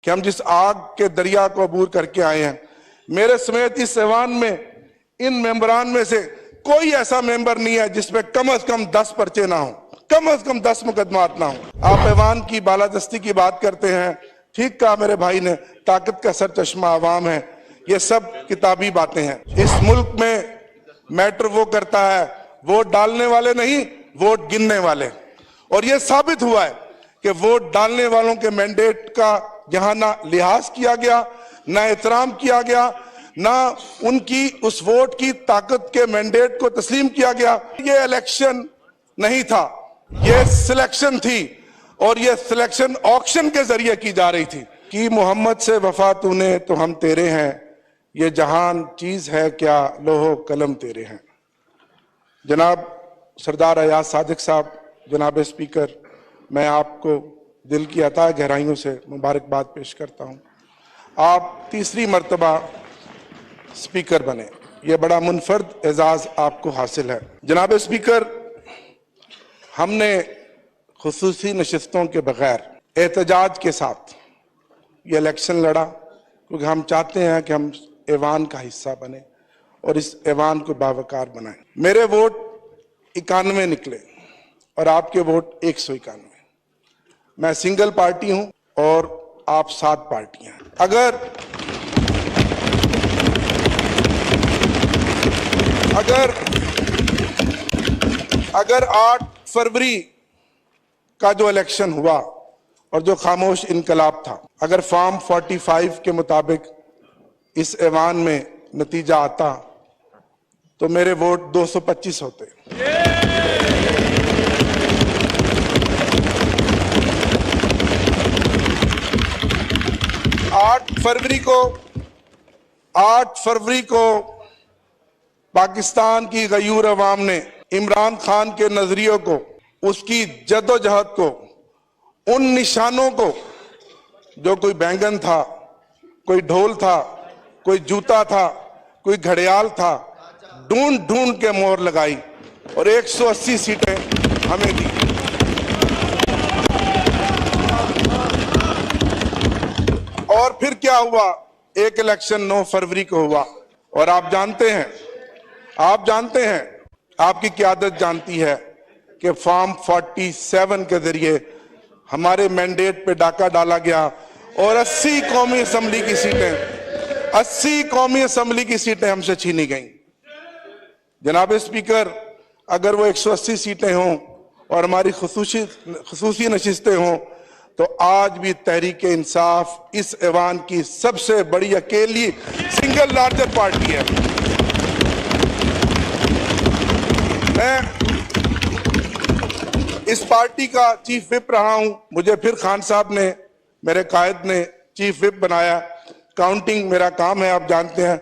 कि हम जिस आग के दरिया को अबूर करके आए हैं, मेरे समेत इस ऐवान में इन मेंबरान में से कोई ऐसा मेंबर नहीं है जिसमें कम से कम 10 पर्चे ना हो, कम से कम 10 मुकदमात ना हो। आप ऐवान की बालादस्ती की बात करते हैं, ठीक कहा मेरे भाई ने, ताकत का सर चश्मा आवाम है। ये सब किताबी बातें हैं। इस मुल्क में मैटर वो करता है वोट डालने वाले नहीं, वोट गिनने वाले। और ये साबित हुआ है कि वोट डालने वालों के मैंडेट का यहां ना लिहाज किया गया, ना एहतराम किया गया, ना उनकी उस वोट की ताकत के मैंडेट को तस्लीम किया गया। ये इलेक्शन नहीं था, ये सिलेक्शन थी, और ये सिलेक्शन ऑक्शन के जरिए की जा रही थी कि मोहम्मद से वफा तूने तो हम तेरे हैं, ये जहान चीज है क्या लोहो कलम तेरे हैं। जनाब सरदार अयाज सादिक साहब, जनाब स्पीकर, मैं आपको दिल की अता गहराइयों से मुबारकबाद पेश करता हूं। आप तीसरी मर्तबा स्पीकर बने, ये बड़ा मुनफर्द एजाज आपको हासिल है। जनाब स्पीकर, हमने खुसूसी नशिस्तों के बगैर एहतजाज के साथ ये इलेक्शन लड़ा, क्योंकि हम चाहते हैं कि हम ऐवान का हिस्सा बने और इस ऐवान को बावकार बनाएं। मेरे वोट 91 निकले और आपके वोट 191। मैं सिंगल पार्टी हूं और आप 7 पार्टियां हैं। अगर 8 फरवरी का जो इलेक्शन हुआ और जो खामोश इनकलाब था, अगर फॉर्म 45 के मुताबिक इस ऐवान में नतीजा आता तो मेरे वोट 225 होते। आठ फरवरी को पाकिस्तान की गयूर अवाम ने इमरान खान के नजरियों को, उसकी जद्दोजहद को, उन निशानों को, जो कोई बैंगन था, कोई ढोल था, कोई जूता था, कोई घड़ियाल था, ढूंढ ढूंढ के मोहर लगाई और 180 सीटें हमें दी। और फिर क्या हुआ? एक इलेक्शन 9 फरवरी को हुआ और आप जानते हैं, आपकी क़यादत जानती है कि फॉर्म 47 के जरिए हमारे मैंडेट पे डाका डाला गया और 80 कौमी असम्बली की सीटें हमसे छीनी गईं। जनाब स्पीकर, अगर वो 180 सीटें हों और हमारी खुसूसी नशिस्तें हों तो आज भी तहरीक इंसाफ इस ऐवान की सबसे बड़ी अकेली सिंगल लार्जर पार्टी है। मैं इस पार्टी का चीफ विप रहा हूं। मुझे फिर खान साहब ने, मेरे कायद ने चीफ विप बनाया। काउंटिंग मेरा काम है, आप जानते हैं।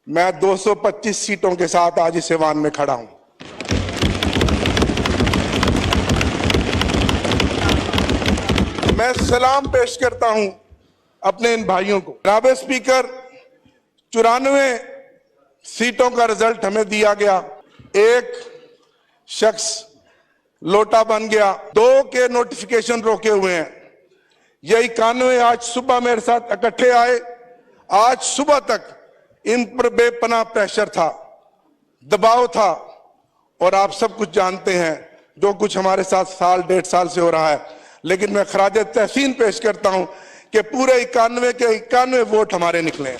मैं 225 सीटों के साथ आज इस ऐवान में खड़ा हूं। मैं सलाम पेश करता हूं अपने इन भाइयों को। जनाब स्पीकर, 94 सीटों का रिजल्ट हमें दिया गया। एक शख्स लोटा बन गया, 2 के नोटिफिकेशन रोके हुए हैं। ये 91 आज सुबह मेरे साथ इकट्ठे आए। आज सुबह तक इन पर बेपनाह प्रेशर था, दबाव था, और आप सब कुछ जानते हैं जो कुछ हमारे साथ साल 1.5 साल से हो रहा है। लेकिन मैं खराज तहसीन पेश करता हूं कि पूरे 91 के 91 वोट हमारे निकले हैं।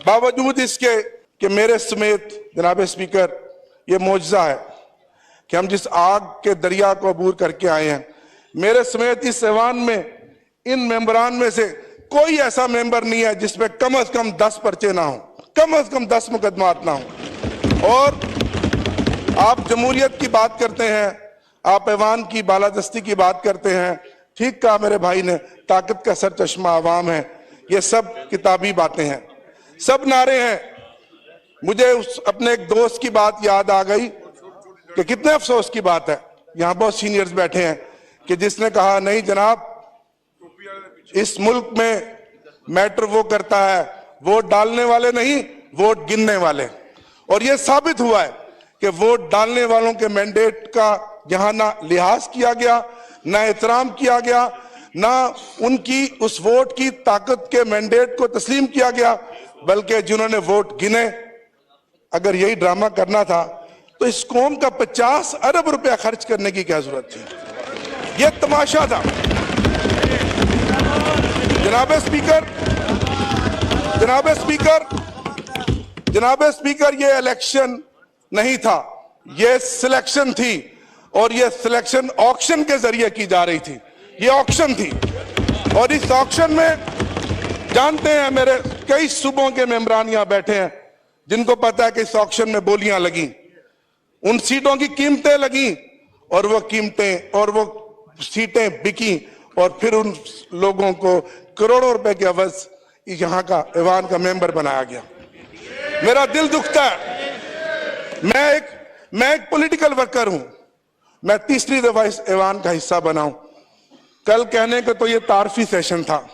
बावजूद इसके कि मेरे समेत, जनाब स्पीकर, ये मौजज़ा है कि हम जिस आग के दरिया को अबूर करके आए हैं, मेरे समेत इस ऐवान में इन मेंबरान में से कोई ऐसा मेंबर नहीं है जिसमें कम से कम 10 पर्चे ना हो, कम से कम 10 मुकदमात ना हो। और आप जमहूरियत की बात करते हैं, आप ऐवान की बालादस्ती की बात करते हैं, ठीक कहा मेरे भाई ने, ताकत का सर चश्मा आवाम है। ये सब किताबी बातें हैं, सब नारे हैं। मुझे अपने एक दोस्त की बात याद आ गई कि कितने अफसोस की बात है, यहां बहुत सीनियर्स बैठे हैं, कि जिसने कहा नहीं जनाब, इस मुल्क में मैटर वो करता है वोट डालने वाले नहीं, वोट गिनने वाले। और यह साबित हुआ है कि वोट डालने वालों के मैंडेट का यहां ना लिहाज किया गया, ना एहतराम किया गया, ना उनकी उस वोट की ताकत के मैंडेट को तस्लीम किया गया, बल्कि जिन्होंने वोट गिने, अगर यही ड्रामा करना था तो इस कौम का 50 अरब रुपया खर्च करने की क्या जरूरत थी? यह तमाशा था। जनाब स्पीकर, जनाब स्पीकर, यह इलेक्शन नहीं था, यह सिलेक्शन थी, और यह सिलेक्शन ऑक्शन के जरिए की जा रही थी। यह ऑक्शन थी, और इस ऑक्शन में जानते हैं मेरे कई सूबों के मेंबरान यहां बैठे हैं जिनको पता है कि इस ऑक्शन में बोलियां लगी, उन सीटों की कीमतें लगी, और वो कीमतें और वो सीटें बिकी, और फिर उन लोगों को करोड़ों रुपए के अवज यहां का ऐवान का मेंबर बनाया गया। मेरा दिल दुखता है। मैं एक पॉलिटिकल वर्कर हूं, मैं तीसरी दफा इस ऐवान का हिस्सा बना हूं। कल कहने को तो ये तारफी सेशन था,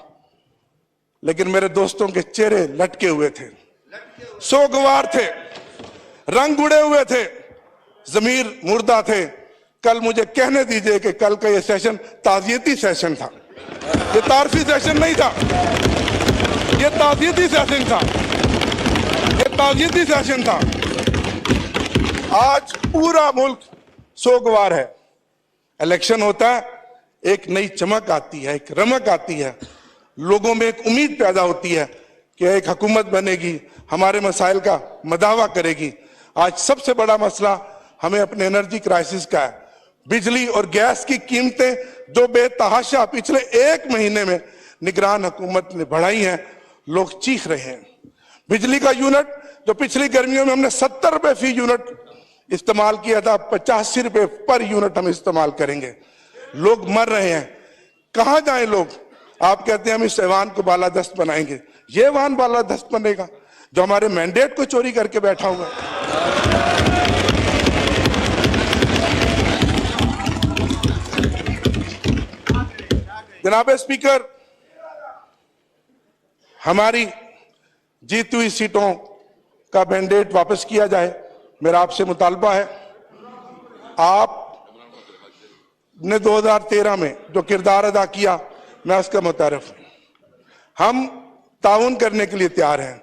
लेकिन मेरे दोस्तों के चेहरे लटके हुए थे, सोगवार थे, रंग उड़े हुए थे, जमीर मुर्दा थे। कल मुझे कहने दीजिए कि कल का ये सेशन ताजियती सेशन था, ये तारफी सेशन नहीं था, ये ताजियती सेशन था, ये ताजियती सेशन था। आज पूरा मुल्क सोगवार है। इलेक्शन होता है, एक नई चमक आती है, एक रमक आती है, लोगों में एक उम्मीद पैदा होती है कि एक हुकूमत बनेगी, हमारे मसाइल का मदावा करेगी। आज सबसे बड़ा मसला हमें अपने एनर्जी क्राइसिस का है। बिजली और गैस की कीमतें जो बेतहाशा पिछले एक महीने में निगरान हुकूमत ने बढ़ाई हैं, लोग चीख रहे हैं। बिजली का यूनिट जो पिछली गर्मियों में हमने 70 रुपए फी यूनिट इस्तेमाल किया था, 85 रुपए पर यूनिट हम इस्तेमाल करेंगे। लोग मर रहे हैं, कहां जाएं लोग? आप कहते हैं हम इस ऐवान को बालादस्त बनाएंगे। ये ऐवान बालादस्त बनेगा जो हमारे मैंडेट को चोरी करके बैठा हुआ है। जनाब स्पीकर, हमारी जीती हुई सीटों का मैंडेट वापस किया जाए, मेरा आपसे मुतालबा है। आपने 2013 में जो किरदार अदा किया, मैं उसका मुतारिफ हूं। हम ताउन करने के लिए तैयार हैं।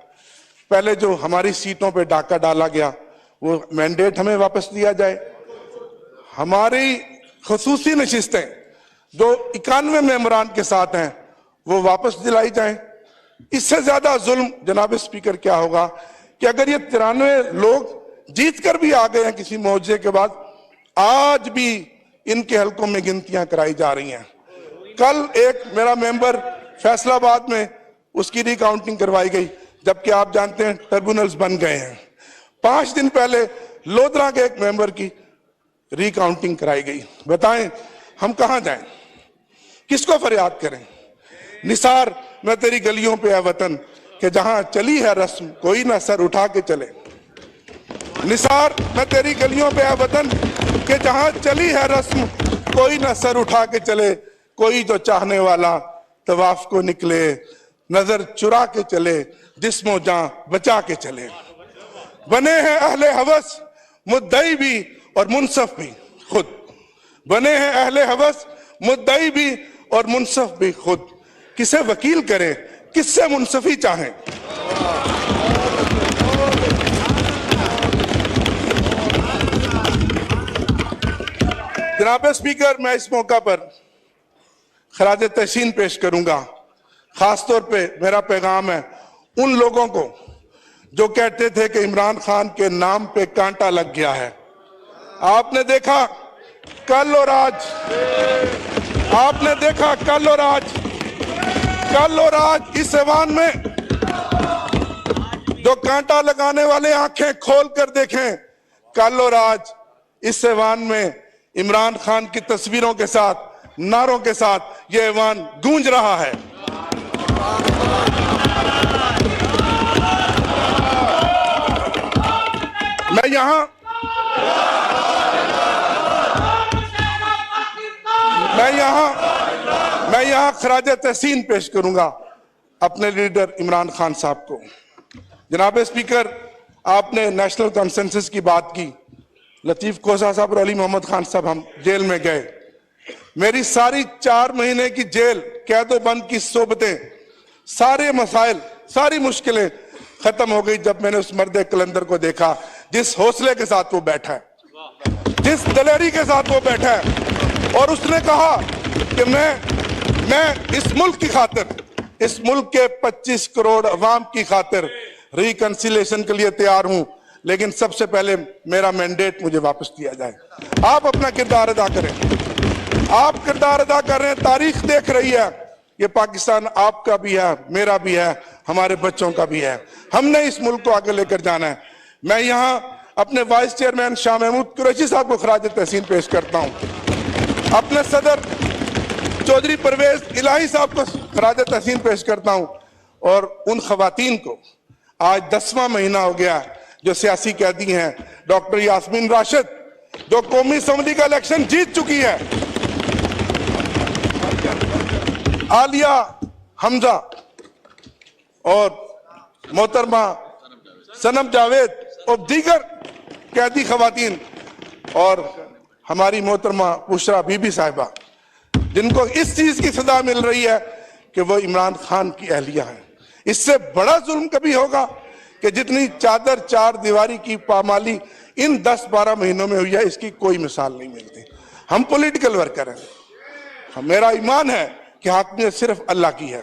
पहले जो हमारी सीटों पे डाका डाला गया, वो मैंडेट हमें वापस दिया जाए। हमारी खुसूसी नशिस्तें जो 91 मेंबरान के साथ हैं, वो वापस दिलाई जाएं। इससे ज्यादा जुल्म जनाब स्पीकर क्या होगा कि अगर ये 93 लोग जीत कर भी आ गए हैं किसी मौजे के बाद, आज भी इनके हलकों में गिनतियां कराई जा रही हैं। कल एक मेरा मेंबर फैसलाबाद में उसकी रिकाउंटिंग करवाई गई, जबकि आप जानते हैं ट्रिब्यूनल्स बन गए हैं। 5 दिन पहले लोधरा के एक मेंबर की रिकाउंटिंग कराई गई। बताएं हम कहां जाएं, किसको फरियाद करें? निसार मैं तेरी गलियों पे है वतन कि जहां चली है रस्म कोई ना सर उठा के चले। निसार मैं तेरी गलियों पे है वतन कि जहां चली है रस्म कोई ना सर उठा के चले। कोई जो चाहने वाला तवाफ को निकले, नजर चुरा के चले, जिस्मो जान बचा के चले। बने हैं अहले हवस मुद्दई भी और मुनसफ भी खुद। बने हैं अहले हवस मुद्दई भी और मुनसफ भी खुद। किसे वकील करें, किससे मुनसफी चाहें? जनाब स्पीकर, मैं इस मौका पर खराज तहसीन पेश करूंगा। खासतौर पे मेरा पैगाम है उन लोगों को जो कहते थे कि इमरान खान के नाम पे कांटा लग गया है। आपने देखा कल और आज, आपने देखा कल और आज इस ऐवान में जो कांटा लगाने वाले आंखें खोल कर देखें, कल और आज इस ऐवान में इमरान खान की तस्वीरों के साथ, नारों के साथ यह ऐवान गूंज रहा है। मैं यहां खराज तहसीन पेश करूंगा अपने लीडर इमरान खान साहब को। जनाब स्पीकर, आपने नेशनल कंसेंसस की बात की, लतीफ कोसा साहब और अली मोहम्मद खान साहब हम जेल में गए। मेरी सारी 4 महीने की जेल कैदो बंद की सोबतें, सारे मसाइल, सारी मुश्किलें खत्म हो गई जब मैंने उस मर्द कलंदर को देखा, जिस हौसले के साथ वो बैठा है, जिस दलेरी के साथ वो बैठा है। और उसने कहा कि मैं इस मुल्क की खातिर, इस मुल्क के 25 करोड़ अवाम की खातिर रिकंसिलिएशन के लिए तैयार हूं, लेकिन सबसे पहले मेरा मैंडेट मुझे वापस दिया जाए। आप अपना किरदार अदा करें, आप किरदार अदा कर रहे हैं, तारीख देख रही है। ये पाकिस्तान आपका भी है, मेरा भी है, हमारे बच्चों का भी है। हमने इस मुल्क को आगे लेकर जाना है। मैं यहां अपने वाइस चेयरमैन शाह महमूद कुरैशी साहब को खराज तहसीन पेश करता हूं, अपने सदर चौधरी परवेज इलाही साहब को खराज तहसीन पेश करता हूं, और उन खवातीन को आज 10वां महीना हो गया जो सियासी कैदी हैं। डॉक्टर यास्मीन राशिद जो कौमी असम्बली का इलेक्शन जीत चुकी है, आलिया हमजा और मोहतरमा सनम जावेद और दीगर कैदी खवातीन, और हमारी मोहतरमा बुशरा बीबी साहिबा, जिनको इस चीज की सजा मिल रही है कि वो इमरान खान की अहलिया है। इससे बड़ा जुल्म कभी होगा कि जितनी चादर चार दीवारी की पामाली इन 10-12 महीनों में हुई है, इसकी कोई मिसाल नहीं मिलती। हम पॉलिटिकल वर्कर हैं, मेरा ईमान है कि हाकिमियत सिर्फ अल्लाह की है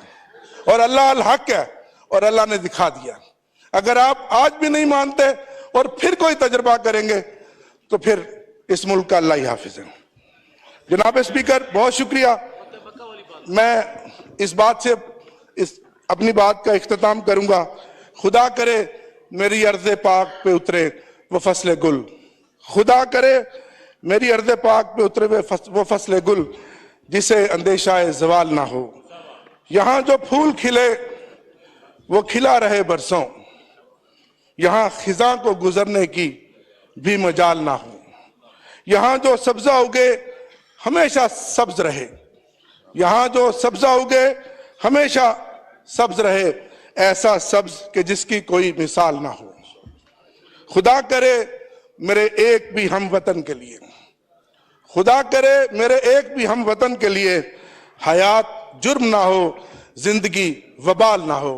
और अल्लाह अल हक है, और अल्लाह ने दिखा दिया। अगर आप आज भी नहीं मानते और फिर कोई तजर्बा करेंगे तो फिर इस मुल्क का अल्लाह ही हाफिज है। जनाब स्पीकर, बहुत शुक्रिया। मैं इस बात से अपनी बात का इख्तिताम करूंगा। खुदा करे मेरी अर्ज़े पाक पे उतरे वो फसले गुल, खुदा करे मेरी अर्ज़े पाक पे उतरे वो फसले गुल, जिसे अंदेशाए ज़वाल ना हो। यहां जो फूल खिले वो खिला रहे बरसों, यहां खिजा को गुजरने की भी मजाल ना हो। यहां जो सब्जा उगे हमेशा सब्ज रहे, यहां जो सब्जा उगे हमेशा सब्ज रहे, ऐसा सब्ज कि जिसकी कोई मिसाल ना हो। खुदा करे मेरे एक भी हम वतन के लिए, खुदा करे मेरे एक भी हम वतन के लिए हयात जुर्म ना हो, जिंदगी वबाल ना हो।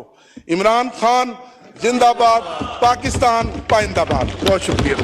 इमरान खान जिंदाबाद, पाकिस्तान पाइंदाबाद। बहुत शुक्रिया।